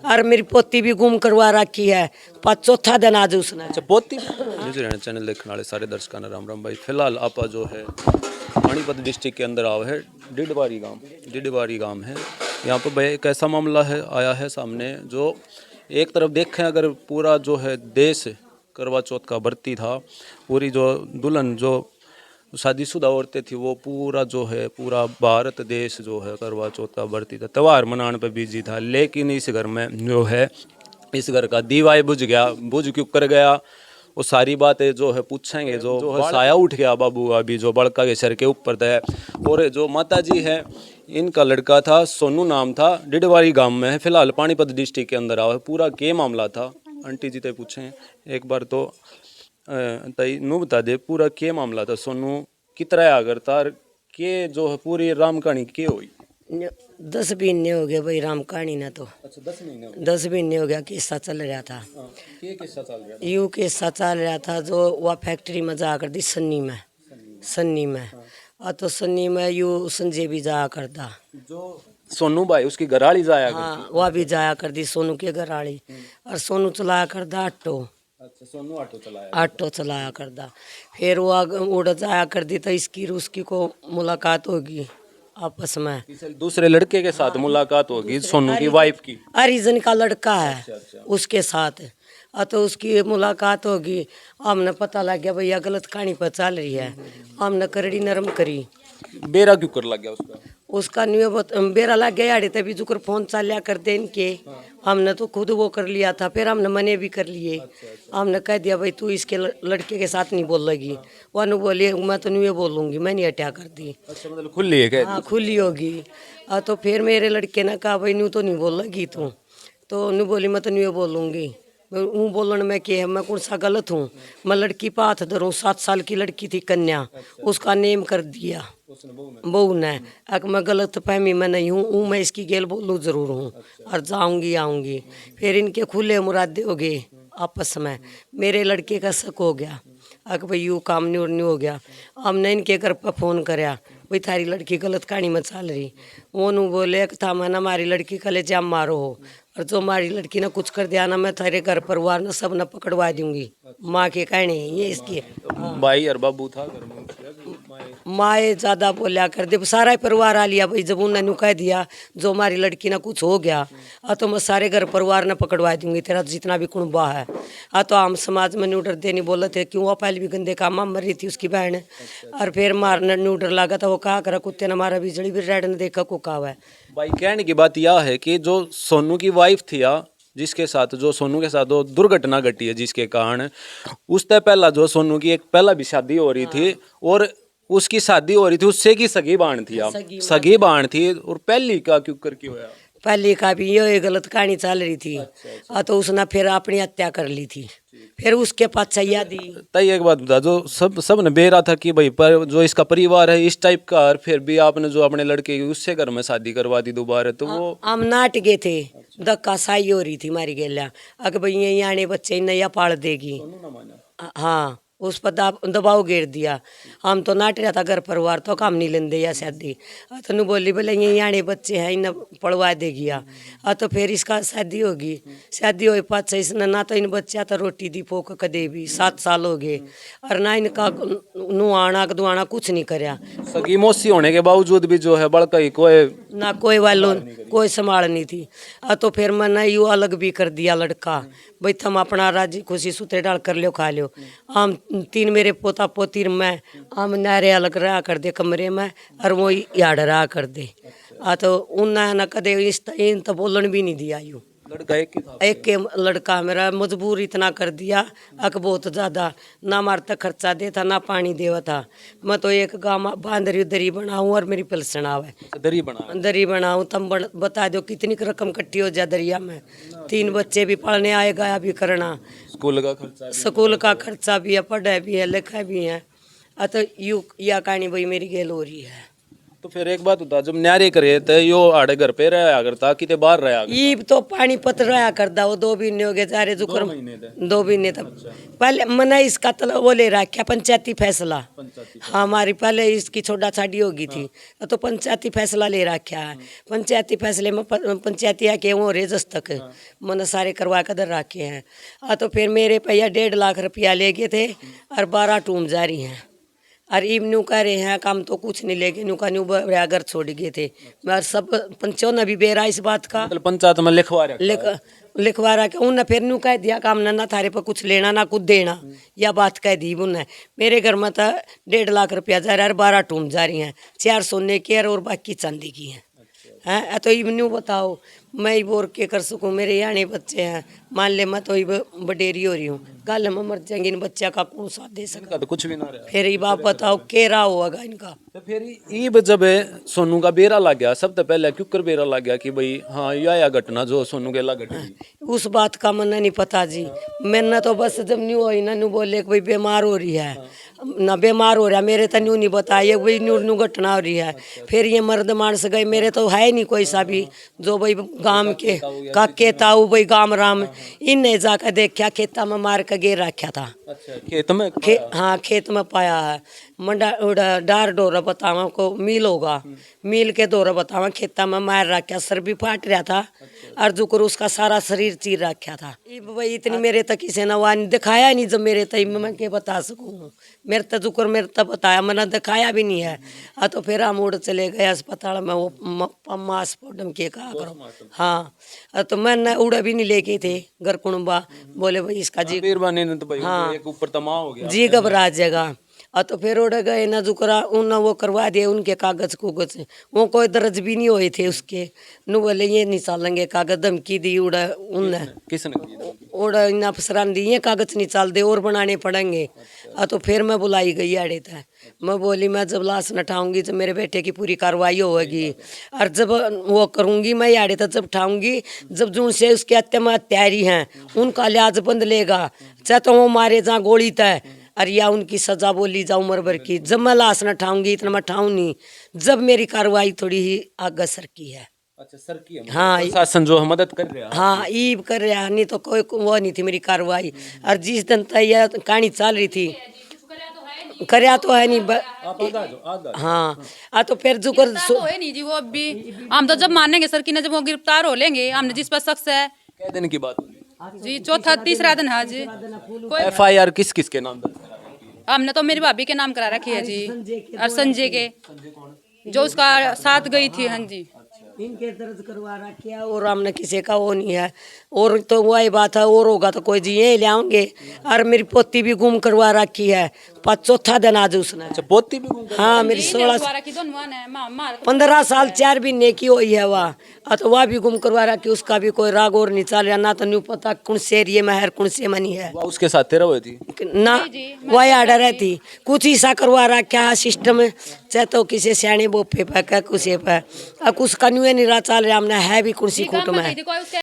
और मेरी पोती भी गुम करवा रखी है, चौथा दिन आज उसने। अच्छा पोती न्यूज़ हरियाणा चैनल देखने वाले सारे दर्शकों ने राम राम भाई। फिलहाल आप जो है पानीपत डिस्ट्रिक्ट के अंदर आओ है डिडवारी गांव है। यहाँ पर भाई एक ऐसा मामला है आया है सामने, जो एक तरफ देखें अगर पूरा जो है देश करवा चौथ का व्रती था, पूरी जो दुल्हन जो शादीशुदा औरतें थी वो पूरा जो है पूरा भारत देश जो है करवा चौथ का व्रती था, त्यौहार मनाने पर बिजी था। लेकिन इस घर में जो है इस घर का दीवार बुझ गया, बुझ क्यों कर गया वो सारी बातें जो है पूछेंगे। जो है साया उठ गया बाबू अभी जो बड़का के सर के ऊपर था। और जो माता जी है इनका लड़का था, सोनू नाम था, डिडवारी गांव में है, फिलहाल पानीपत डिस्ट्रिक्ट के अंदर आओ है। पूरा के मामला था आंटी जी ते पूछें एक बार तो तई नू बता दे पूरा के मामला था, सोनू कितना अगर तार के जो है पूरी राम कहानी के हुई। 10 महीने हो गए भाई राम कहानी ना तो। अच्छा 10 महीने हो 10 महीने हो गया किस्सा चल रहा था। गए। किस्सा चल रहा यूं किस्सा चल रहा था जो वह फैक्ट्री में जा कर दी सन्नी में और तो सन्नी में यू संजय भी जाया करता, जो सोनू भाई उसकी घरवाली जाया हाँ वह भी जाया कर दी सोनू के घर वाली। और सोनू चलाया करता ऑटो। अच्छा सोनू ऑटो चलाया करता। फिर वो उड़ जाया कर दी तो इसकी और उसकी को मुलाकात होगी आपस में। दूसरे लड़के के साथ मुलाकात होगी सोनू की वाइफ की। हरिजन का लड़का है अच्छा। उसके साथ। तो उसकी मुलाकात होगी। हमने पता लग गया भैया गलत कहानी पर चल रही है। हमने करड़ी नरम करी। बेरा क्यों कर लग गया उसका न्यू बेरा लग गया यार तभी जुकर फोन चलिया कर दे इनके। हमने तो खुद वो कर लिया था, फिर हमने मने भी कर लिए। हमने कह दिया भाई तू इसके लड़के के साथ नहीं बोलेगी। वो नु बोली मैं तो न्यू बोलूंगी, मैं नहीं हटिया कर दी। अच्छा मतलब खुली है क्या? हाँ खुली होगी। तो फिर मेरे लड़के ने कहा भाई न्यू तो नहीं बोलेगी तू, तो न्यू बोली मैं तो न्यू बोलूंगी। मैं बोलन में क्या है, मैं कौन सा गलत हूँ? मैं लड़की पे हाथ धरूँ, 7 साल की लड़की थी कन्या, उसका नेम कर दिया बहू ने। अगर मैं गलत फहमी में नहीं हूँ, मैं इसकी गेल बोलूँ जरूर हूँ और जाऊँगी आऊँगी। फिर इनके खुले मुरादे हो गए आपस में। मेरे लड़के का शक हो गया अगर भाई यूँ काम नहीं हो गया। हमने इनके घर पर फ़ोन कराया भाई थारी लड़की गलत कहानी में चल रही। वो नू बोले था मैं ना हमारी लड़की कले जाम मारो हो, और जो हमारी लड़की ने कुछ कर दिया ना मैं थारे घर परिवार ने सब न पकड़वा दूंगी। माँ के कहने ये इसकी भाई और बाबू था घर में? माए ज्यादा बोलिया कर दे, सारा परिवार आ लिया भाई। जब उन्होंने कह दिया जो हमारी लड़की ना कुछ हो गया तो मैं सारे घर परिवार ने पकड़वा दूंगी, तेरा जितना भी कुणबा है। तो हम समाज में न्यूडर देने बोले थे क्यों, वो पहले भी गंदे काम में मर रही थी उसकी बहन। और फिर मारने न्यूडर लगा था, वो कहा करा कुत्ते ने मारा बिजली भी रेड ने देखा कुका हुआ है। भाई कहने की बात यह है कि जो सोनू की वाइफ थी या जिसके साथ जो सोनू के साथ वो दुर्घटना घटी है जिसके कारण उससे पहला जो सोनू की एक पहला भी शादी हो रही थी और उसकी शादी हो रही थी उससे की सगी बाण थी आप सगी बाण थी। और पहली का क्यों करके होया? पहले का भी ये गलत कहानी चल रही थी। तो उसने फिर अपनी हत्या कर ली थी। फिर उसके पास याद दी तय एक बात बता, जो सब ने बेरा था कि भाई पर जो इसका परिवार है इस टाइप का, और फिर भी आपने जो अपने लड़के की उससे घर में शादी करवा दी दोबारा, तो वो हम नाट गए थे। धक्का साई हो रही थी हमारी गेल्या अगर भाई यही आने बच्चे नया पाल देगी। हाँ उस पर दबाव घेर दिया। हम तो नाट रहा था घर परिवार तो काम नहीं लेंदे या शादी। तो बोली बोले यही आने बच्चे हैं इन्हें पढ़वा देगी। तो फिर इसका शादी होगी। शादी हो पाँच इसने ना तो इन बच्चा तो रोटी दी पोक कदे भी 7 साल हो गए और ना इनका नुआना दुआना कुछ नहीं कराया। सगी मौसी होने के बावजूद भी जो है बड़का ही कोई ना कोई वालों कोई संभाल नहीं थी। तो फिर मैंने यू अलग भी कर दिया लड़का भाई तुम अपना राजी खुशी सुते डाल कर लो खा लो। हम 3 मेरे पोता पोती मैं हम नारे अलग रहा कर दे कमरे में और वो याड रहा कर दे। तो उन्हें ना कदे इन तो बोलन भी नहीं दिया। यूँ लड़का एक के लड़का मेरा मजबूर इतना कर दिया अक बहुत ज़्यादा, ना मारता खर्चा देता ना पानी देवा था। मैं तो एक गाँव बांध रही दरी बनाऊँ और मेरी पेंशन आवे। दरी बनाऊँ तब बता दो कितनी रकम इकट्ठी हो जाए दरिया में। 3 बच्चे भी पढ़ने आए गया भी करना, स्कूल का खर्चा भी है, पढ़ाई भी है लिखा भी है। तो यू या कहानी भाई मेरी गेल हो रही है। तो फिर एक बात बता, जब न्यारे करे तो यो आड़े घर पे रहा करता कि ते बाहर रहा करता? ईब तो पानी पत रहा करदा वो 2 महीने हो गए सारे जुकर 2 महीने तक पहले मना इसका तलब वो ले रखा पंचायती फैसला। हाँ हमारी पहले इसकी छोड़ा छाड़ी होगी थी तो पंचायती फैसला ले रखा है। पंचायती फैसले में पंचायती आके वो रेजस तक मन सारे करवा कर दर रखे हैं। तो फिर मेरे भैया 1.5 लाख रुपया ले गए थे और 12 टूम जारी हैं और इब न्यू कह रहे हैं काम तो कुछ नहीं लेके न्यू का न्यू घर छोड़ गए थे। मैं सब पंचों ने भी बेरा इस बात का मतलब पंचायत में लिखवा रखा है। लिखवा रहा उनने फिर न्यू कह दिया काम ना थारे पर कुछ लेना ना कुछ देना, या बात कह दी उनने। मेरे घर में तो 1.5 लाख रुपया जा रहा है, 12 टूम जा रही हैं, 4 सोने की और बाकी चांदी की हैं। हैं तो इब न्यू बताओ मैं ही बोर के कर सकूं, मेरे यानी बच्चे हैं, मान ले मैं तो इब बडेरी हो रही हूँ, कल मैं मर जाएंगे, इन बच्चा का कौन साथ दे सकता? इनका तो कुछ भी ना रहा। फिर ये बाप बताओ केरा होगा इनका। तो फिर ईब जब सोनू का बेरा लग गया, सबसे पहले क्यों कर बेरा लग गया कि भाई हाँ यह घटना जो सोनू के लग घटी? उस बात का मन नहीं पता जी। मैंने तो बस जब न्यू हुई ना न्यू बोले कि भाई बीमार हो रही है ना, बीमार हो रहा है, मेरे तो न्यू नहीं बताया भाई न्यू न्यू घटना हो रही है। फिर ये मर्द मानस गए, मेरे तो है नहीं कोई सा भी जो भाई गांव के काके ताऊ भाई गाम राम इनने जाकर देखा खेता में मार के गिर रखा था। खेत में? हाँ खेत में पाया है। मंडा डार डोरा बतावा को मिल होगा, मिल के डोरा बतावा खेता में मार रखा, सर भी फाट रहा था और जुकर उसका सारा शरीर चीर रखा था। भाई इतनी मेरे तक किसी ने वहाँ दिखाया नहीं, जब मेरे तक मैं क्या बता सकूँ, मेरे तक जुकर मेरे तक बताया मैंने दिखाया भी नहीं है। तो फिर हम उड़ चले गए अस्पताल में, वो मास्पोर्टम के कहा करो। हाँ तो मैं उड़ भी नहीं लेके थे घर कुणबा, बोले भाई इसका जी तो भाई हाँ एक ऊपर तमा हो गया, जी घबरा जाएगा। तो फिर उड़ गए ना जुकरा उन वो करवा दिए उनके कागज कुगज, वो कोई दर्ज भी नहीं हुए थे उसके। नु बोले ये नहीं चालेंगे कागज, धमकी दी उड़ा उनने, किसने? उड़ा इन अफसरान दी ये कागज नहीं चाल दे और बनाने पड़ेंगे। तो फिर मैं बुलाई गई आड़े था, मैं बोली मैं जब लाश नठाऊंगी तो मेरे बेटे की पूरी कार्रवाई होगी, और जब वो करूंगी मैं आड़े था जब उठाऊंगी, जब जून से उसके हत्या में तैयारी हैं उनका लिहाज बंद लेगा, चाहे तो वो मारे जहाँ गोली तय और या उनकी सजा बोली जाऊँ उम्र भर की। जब मैं लाश न ठाऊंगी इतना मैं ठाऊँ नहीं, जब मेरी कार्रवाई थोड़ी ही आगे सर की है। अच्छा सर की है, हाँ प्रशासन जो है मदद कर रहा है। हाँ ईब कर रहा, नहीं तो कोई वो नहीं थी मेरी कार्रवाई। और जिस दिन तक यह कहानी चल रही थी करया तो है नहीं हाँ। तो फिर जो कर तो है नहीं जी, वो अब भी हम तो जब मानेंगे सर की ना, जब वो गिरफ्तार हो लेंगे हमने जिस पर शख्स है कै दिन की बात जी, चौथा तीसरा दिन है जी। कोई FIR किस किस के नाम दर्ज करा रखी है? हमने तो मेरी भाभी के नाम करा रखी है जी, और संजय के जो उसका साथ गई थी। हाँ जी इनके दर्ज करवा रखा और हमने किसी का वो नहीं है। और तो वही बात है, और होगा तो कोई जी ये ले आओगे। और मेरी पोती भी गुम करवा रखी है, 5 दिन आज उसने। अच्छा पोती भी गुम कर? हाँ मेरी 15 साल 4 महीने की हुई है वह, तो वह भी गुम करवा रखी, उसका भी कोई राग और नहीं चल रहा ना, तो नहीं पता कौन से एरिए में है कौन से मनी है। वो उसके साथ तेरा हुई थी ना वही आर्डर रहती कुछ ऐसा करवा रखा है सिस्टम, चाहे तो किसी सियाने बोपे पे कुछ पे कुछ का न्यू नहीं रहा चल रहा, हमने है भी कुर्सी खूट में।